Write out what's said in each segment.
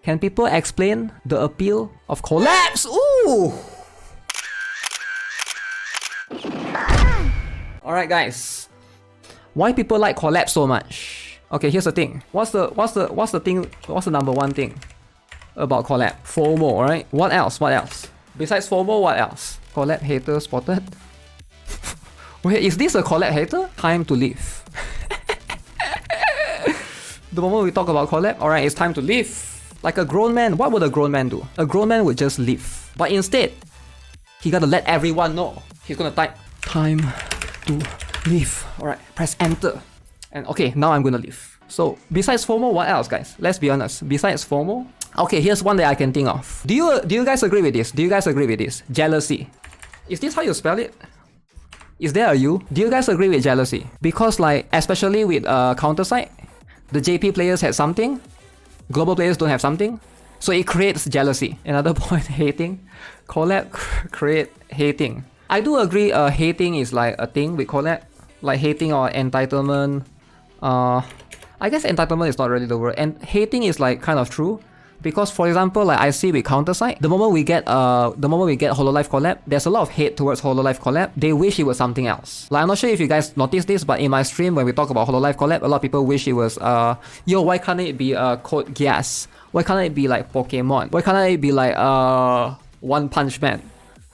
Can people explain the appeal of Collabs? Ooh! Alright guys, why people like Collabs so much? Okay, here's the thing. What's the number one thing about Collab? FOMO, alright? What else? What else? Besides FOMO, what else? Collab hater spotted? Wait, is this a Collab hater? Time to leave. The moment we talk about Collab, alright, it's time to leave. Like a grown man, what would a grown man do? A grown man would just leave. But instead, he gotta let everyone know. He's gonna type, time to leave. Alright, press enter. And okay, now I'm gonna leave. So, besides FOMO, what else, guys? Let's be honest. Besides FOMO, okay, here's one that I can think of. Do you guys agree with this? Do you guys agree with this? Jealousy. Is this how you spell it? Is there a U? Do you guys agree with jealousy? Because like, especially with Counter-Strike, the JP players had something, global players don't have something, so it creates jealousy. Another point, hating. Collab create hating. I do agree hating is like a thing with Collab, like hating or entitlement. I guess entitlement is not really the word, and hating is like kind of true. Because for example, like I see with Counter-Strike, the moment we get Hololive collab, there's a lot of hate towards Hololive collab. They wish it was something else. Like I'm not sure if you guys noticed this, but in my stream when we talk about Hololive collab, a lot of people wish it was yo, why can't it be Code Geass? Why can't it be like Pokemon? Why can't it be like One Punch Man?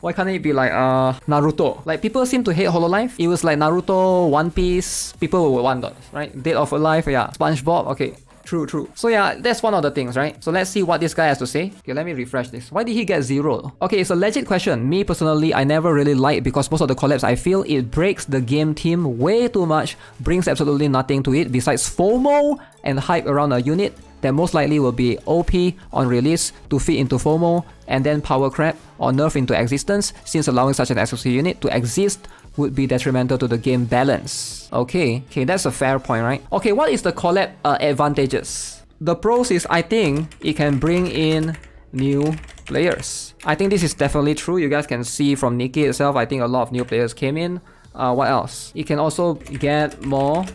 Why can't it be like Naruto? Like people seem to hate Hololive. It was like Naruto, One Piece, people would want that, right? Dead or Alive, yeah. SpongeBob, okay. True. So yeah, that's one of the things, right? So let's see what this guy has to say. Okay, let me refresh this. Why did he get 0? Okay, it's a legit question. Me personally, I never really like because most of the collabs I feel it breaks the game team way too much, brings absolutely nothing to it besides FOMO and hype around a unit that most likely will be OP on release to fit into FOMO and then power crap or nerf into existence, since allowing such an exclusive unit to exist would be detrimental to the game balance. Okay, that's a fair point, right? Okay, what is the collab advantages? The pros is I think it can bring in new players. I think this is definitely true. You guys can see from Nikkei itself, I think a lot of new players came in. What else? It can also get more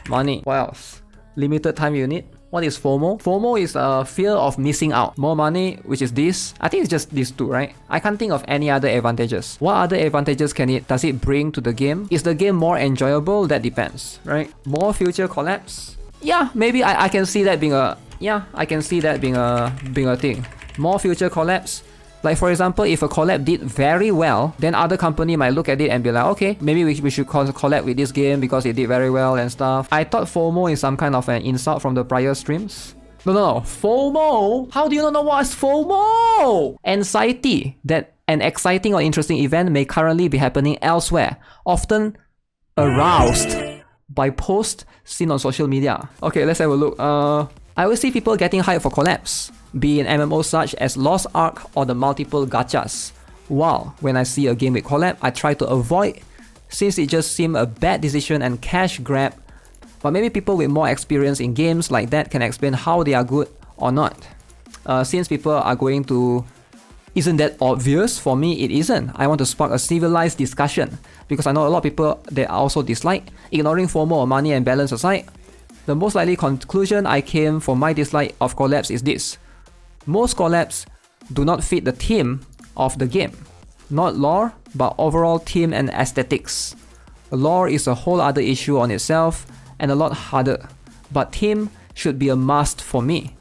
money. What else? Limited time unit. What is FOMO? FOMO is a fear of missing out. More money, which is this. I think it's just these two, right? I can't think of any other advantages. What other advantages does it bring to the game? Is the game more enjoyable? That depends, right? More future collabs? Yeah, maybe I can see that being a... Yeah, I can see that being a thing. More future collabs? Like for example, if a collab did very well, then other company might look at it and be like, okay, maybe we should collab with this game because it did very well and stuff. I thought FOMO is some kind of an insult from the prior streams. No. FOMO? How do you not know what's FOMO? Anxiety that an exciting or interesting event may currently be happening elsewhere, often aroused by posts seen on social media. Okay, let's have a look. I always see people getting hyped for collabs, be in MMOs such as Lost Ark or the multiple gachas. While when I see a game with collab, I try to avoid since it just seemed a bad decision and cash grab. But maybe people with more experience in games like that can explain how they are good or not. Since people are going to... Isn't that obvious? For me, it isn't. I want to spark a civilized discussion because I know a lot of people that also dislike. Ignoring FOMO or money and balance aside, the most likely conclusion I came from my dislike of collabs is this. Most collabs do not fit the theme of the game. Not lore, but overall theme and aesthetics. Lore is a whole other issue on itself and a lot harder, but theme should be a must for me.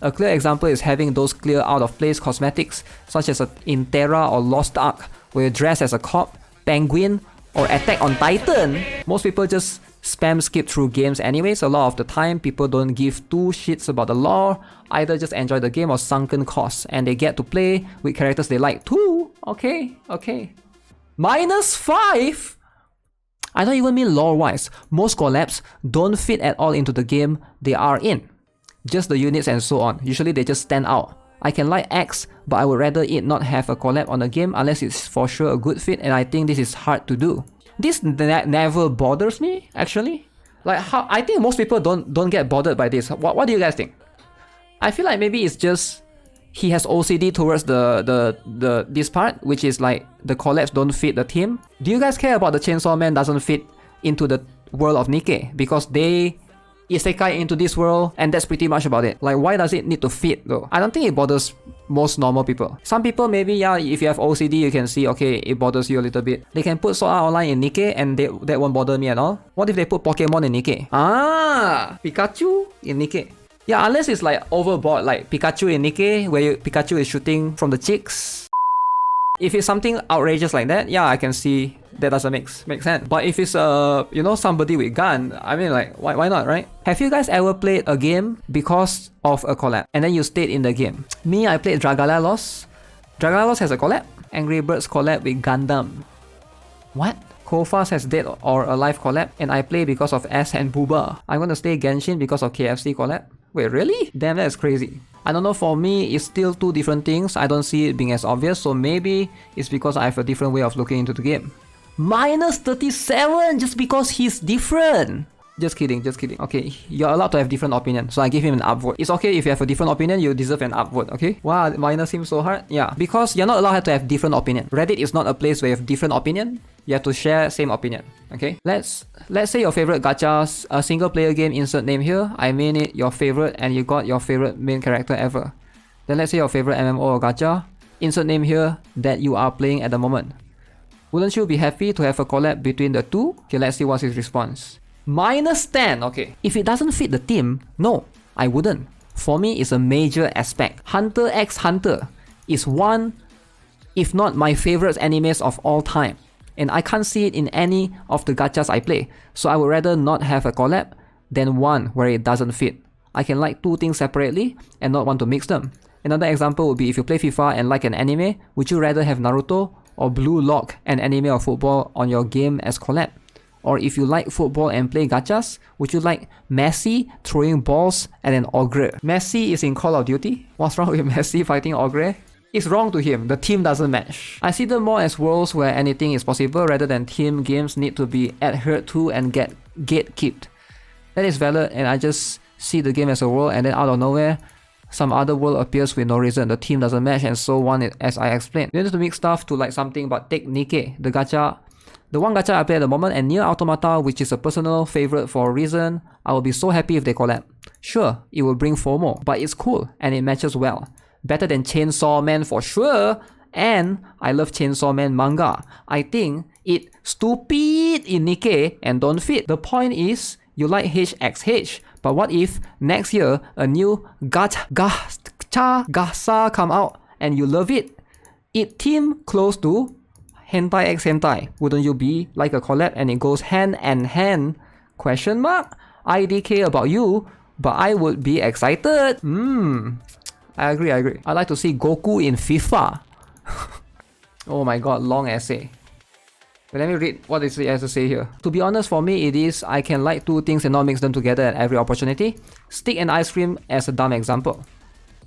A clear example is having those clear out-of-place cosmetics such as in Terra or Lost Ark, where you dress as a cop, penguin, or Attack on Titan. Most people just spam skip through games anyways. A lot of the time people don't give two shits about the lore, either just enjoy the game or sunken costs, and they get to play with characters they like too. Okay. -5? I don't even mean lore wise. Most collabs don't fit at all into the game they are in. Just the units and so on. Usually they just stand out. I can like X, but I would rather it not have a collab on the game unless it's for sure a good fit, and I think this is hard to do. This never bothers me, actually. Like how I think most people don't get bothered by this. What do you guys think? I feel like maybe it's just he has OCD towards this part, which is like the collabs don't fit the theme. Do you guys care about the Chainsaw Man doesn't fit into the world of Nikkei? Because they isekai into this world, and that's pretty much about it. Like, why does it need to fit though? I don't think it bothers most normal people. Some people maybe, yeah, if you have OCD, you can see, okay, it bothers you a little bit. They can put Sword Art Online in Nikkei and that won't bother me at all. What if they put Pokemon in Nikkei? Ah, Pikachu in Nikkei. Yeah, unless it's like overboard, like Pikachu in Nikkei, where Pikachu is shooting from the cheeks. If it's something outrageous like that, yeah, I can see that doesn't make sense. But if it's you know, somebody with gun, I mean, like, why not, right? Have you guys ever played a game because of a collab and then you stayed in the game? Me, I played Dragalia Lost has a collab. Angry Birds collab with Gundam. What? Kofast has Dead or Alive collab, and I play because of S and Booba. I'm gonna stay Genshin because of KFC collab. Wait, really? Damn, that's crazy. I don't know, for me, it's still two different things. I don't see it being as obvious, so maybe it's because I have a different way of looking into the game. Minus 37 just because he's different. Just kidding. Okay, you're allowed to have different opinion, so I give him an upvote. It's okay if you have a different opinion, you deserve an upvote, okay? Wow, minus him so hard? Yeah, because you're not allowed to have different opinion. Reddit is not a place where you have different opinion. You have to share same opinion, okay? Let's say your favorite gacha, a single player game, insert name here. I mean it, your favorite, and you got your favorite main character ever. Then let's say your favorite MMO or gacha, insert name here that you are playing at the moment. Wouldn't you be happy to have a collab between the two? Okay, let's see what's his response. Minus 10, okay. If it doesn't fit the theme, no, I wouldn't. For me, it's a major aspect. Hunter x Hunter is one, if not my favorite animes of all time. And I can't see it in any of the gachas I play. So I would rather not have a collab than one where it doesn't fit. I can like two things separately and not want to mix them. Another example would be if you play FIFA and like an anime, would you rather have Naruto or Blue Lock, an anime or football, on your game as collab? Or if you like football and play gachas, would you like Messi throwing balls at an ogre? Messi is in Call of Duty? What's wrong with Messi fighting ogre? It's wrong to him, the team doesn't match. I see them more as worlds where anything is possible rather than team games need to be adhered to and get gatekept. That is valid, and I just see the game as a world and then out of nowhere, some other world appears with no reason, the team doesn't match and so on, as I explained. You need to mix stuff to like something, but take Nikkei, the one gacha I play at the moment, and Nier Automata, which is a personal favorite for a reason. I will be so happy if they collab. Sure, it will bring FOMO, but it's cool and it matches well. Better than Chainsaw Man for sure, and I love Chainsaw Man manga. I think it stupid in Nikkei and don't fit. The point is, you like HXH, but what if next year a new gacha come out and you love it? It theme close to Hentai x Hentai. Wouldn't you be like a collab and it goes hand in hand? Question mark? IDK about you, but I would be excited. I agree. I'd like to see Goku in FIFA. Oh my god, long essay. But let me read what it has to say here. To be honest, for me it is, I can like two things and not mix them together at every opportunity. Steak and ice cream as a dumb example.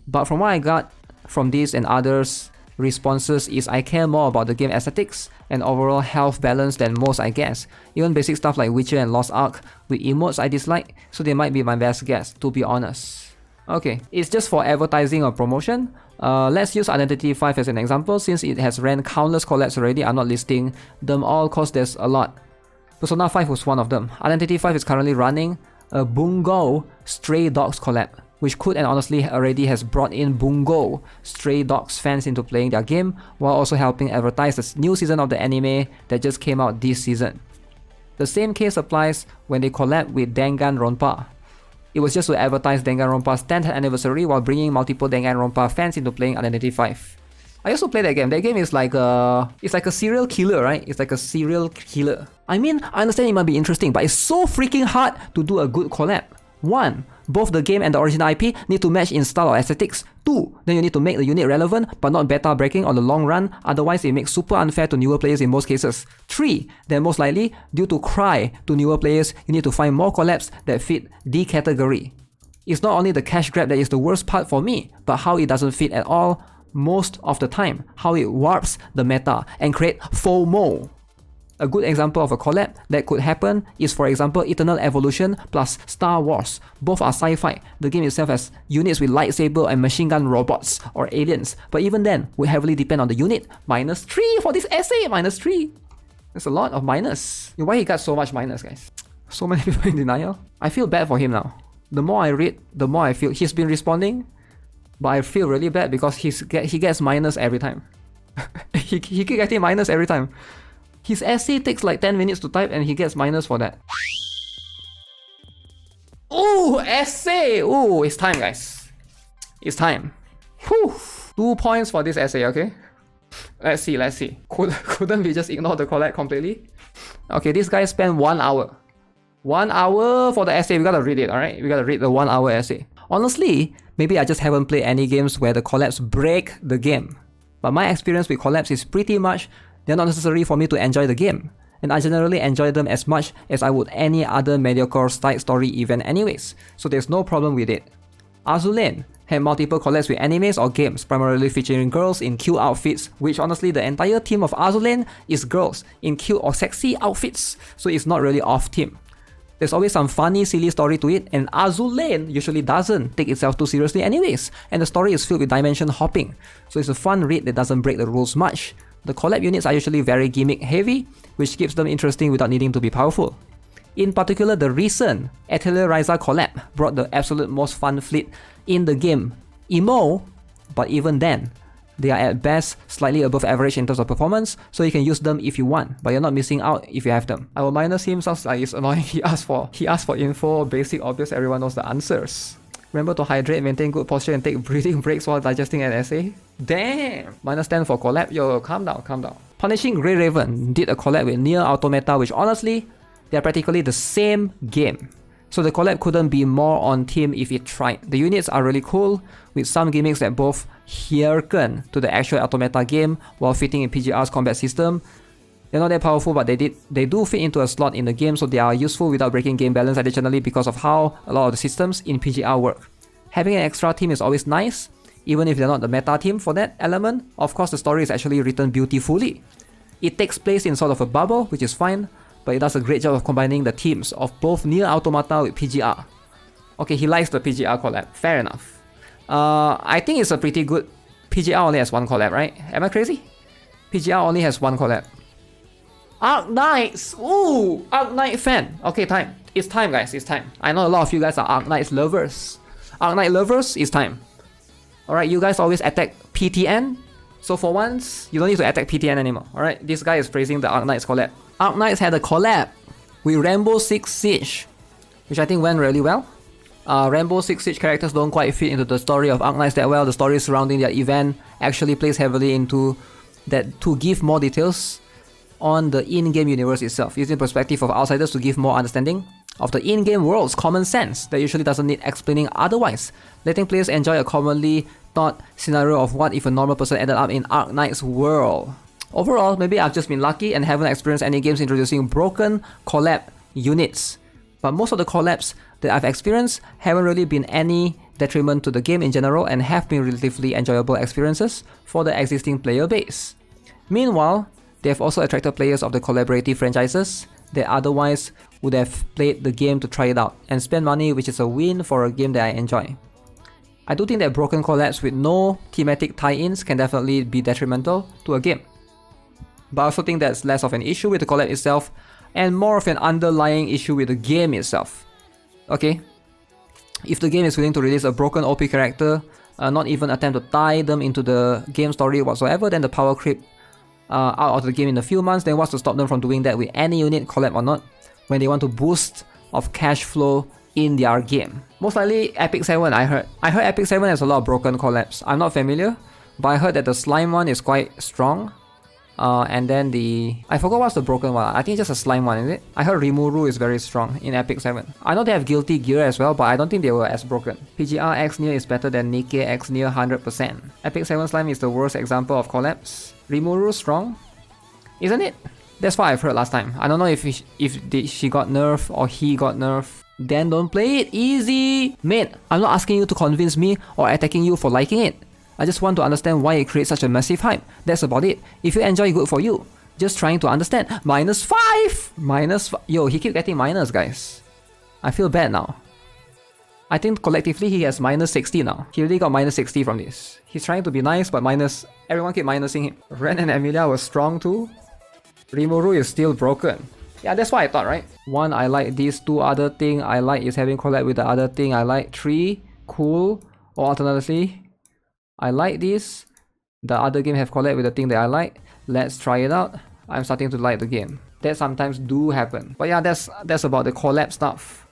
But from what I got from these and others responses is I care more about the game aesthetics and overall health balance than most, I guess. Even basic stuff like Witcher and Lost Ark with emotes I dislike, so they might be my best guess, to be honest. Okay, it's just for advertising or promotion. Let's use Identity 5 as an example since it has ran countless collabs already. I'm not listing them all cause there's a lot. Persona 5 was one of them. Identity 5 is currently running a Bungo Stray Dogs collab, which could and honestly already has brought in Bungo Stray Dogs fans into playing their game while also helping advertise the new season of the anime that just came out this season. The same case applies when they collab with Danganronpa. It was just to advertise Danganronpa's 10th anniversary while bringing multiple Danganronpa fans into playing Identity 5. I also play that game. That game is like it's like a serial killer, right? It's like a serial killer. I mean, I understand it might be interesting, but it's so freaking hard to do a good collab. 1. Both the game and the original IP need to match in style or aesthetics. 2. Then you need to make the unit relevant but not beta breaking on the long run, otherwise it makes super unfair to newer players in most cases. 3. Then most likely, due to cry to newer players, you need to find more collabs that fit the category. It's not only the cash grab that is the worst part for me, but how it doesn't fit at all most of the time, how it warps the meta and create FOMO. A good example of a collab that could happen is, for example, Eternal Evolution plus Star Wars. Both are sci-fi. The game itself has units with lightsaber and machine gun robots or aliens, but even then would heavily depend on the unit. -3 for this essay, -3. That's a lot of minus. Why he got so much minus, guys? So many people in denial. I feel bad for him now. The more I read, the more I feel he's been responding, but I feel really bad because he gets minus every time. he keep getting minus every time. His essay takes like 10 minutes to type and he gets minus for that. Ooh, essay! Ooh, it's time, guys. It's time. Whew. 2 points for this essay, okay? Let's see. Couldn't we just ignore the collab completely? Okay, this guy spent 1 hour. 1 hour for the essay. We gotta read it, alright? We gotta read the 1 hour essay. Honestly, maybe I just haven't played any games where the collabs break the game. But my experience with collabs is pretty much they're not necessary for me to enjoy the game. And I generally enjoy them as much as I would any other mediocre side story event anyways. So there's no problem with it. Azulane had multiple collabs with animes or games, primarily featuring girls in cute outfits, which honestly the entire team of Azulane is girls in cute or sexy outfits, so it's not really off theme. There's always some funny, silly story to it, and Azulane usually doesn't take itself too seriously anyways, and the story is filled with dimension hopping, so it's a fun read that doesn't break the rules much. The collab units are usually very gimmick heavy, which keeps them interesting without needing to be powerful. In particular, the recent Atelier Ryza collab brought the absolute most fun fleet in the game, Emo, but even then, they are at best slightly above average in terms of performance, so you can use them if you want, but you're not missing out if you have them. I will minus him, sounds like it's annoying. He asked for info, basic, obvious, everyone knows the answers. Remember to hydrate, maintain good posture, and take breathing breaks while digesting an essay? Damn! Minus 10 for collab. Yo, calm down. Punishing Grey Raven did a collab with Nier Automata, which honestly, they're practically the same game. So the collab couldn't be more on theme if it tried. The units are really cool, with some gimmicks that both hearken to the actual Automata game while fitting in PGR's combat system. They're not that powerful, but they do fit into a slot in the game, so they are useful without breaking game balance additionally because of how a lot of the systems in PGR work. Having an extra team is always nice, even if they're not the meta team for that element. Of course, the story is actually written beautifully. It takes place in sort of a bubble, which is fine, but it does a great job of combining the themes of both Nier Automata with PGR. Okay, he likes the PGR collab, fair enough. I think it's a pretty good... PGR only has 1 collab, right? Am I crazy? PGR only has 1 collab. Arknights! Ooh! Arknight fan! Okay, time. It's time, guys, it's time. I know a lot of you guys are Arknights lovers. Arknight lovers, it's time. Alright, you guys always attack PTN, so for once, you don't need to attack PTN anymore. Alright, this guy is praising the Arknights collab. Arknights had a collab with Rainbow Six Siege, which I think went really well. Rainbow Six Siege characters don't quite fit into the story of Arknights that well. The story surrounding their event actually plays heavily into that to give more details on the in-game universe itself, using the perspective of outsiders to give more understanding of the in-game world's common sense that usually doesn't need explaining otherwise, letting players enjoy a commonly thought scenario of what if a normal person ended up in Arknight's world. Overall, maybe I've just been lucky and haven't experienced any games introducing broken collab units, but most of the collabs that I've experienced haven't really been any detriment to the game in general and have been relatively enjoyable experiences for the existing player base. Meanwhile, they have also attracted players of the collaborative franchises that otherwise would have played the game to try it out and spend money, which is a win for a game that I enjoy. I do think that broken collabs with no thematic tie-ins can definitely be detrimental to a game. But I also think that's less of an issue with the collab itself and more of an underlying issue with the game itself. Okay, if the game is willing to release a broken OP character, not even attempt to tie them into the game story whatsoever, then the power creep out of the game in a few months, then what's to stop them from doing that with any unit, collab or not, when they want to boost of cash flow in their game? Most likely Epic 7, I heard Epic 7 has a lot of broken collabs. I'm not familiar, but I heard that the slime one is quite strong. And then I forgot what's the broken one. I think it's just a slime one, is it? I heard Rimuru is very strong in Epic 7. I know they have Guilty Gear as well, but I don't think they were as broken. PGR X Nier is better than Nikkei X Nier 100%. Epic 7 slime is the worst example of collabs. Rimuru strong, isn't it? That's what I've heard last time. I don't know if she got nerfed or he got nerfed. Then don't play it, easy! Mate, I'm not asking you to convince me or attacking you for liking it. I just want to understand why it creates such a massive hype. That's about it. If you enjoy, good for you. Just trying to understand. -5! Yo, he keep getting minus, guys. I feel bad now. I think collectively he has -60 now. He really got -60 from this. He's trying to be nice, but everyone keep minusing him. Ren and Emilia were strong too. Rimuru is still broken. Yeah, that's what I thought, right? 1, I like these 2 other thing I like is having collab with the other thing I like. 3, cool. Or alternatively, I like this. The other game have collab with the thing that I like. Let's try it out. I'm starting to like the game. That sometimes do happen. But yeah, that's about the collab stuff.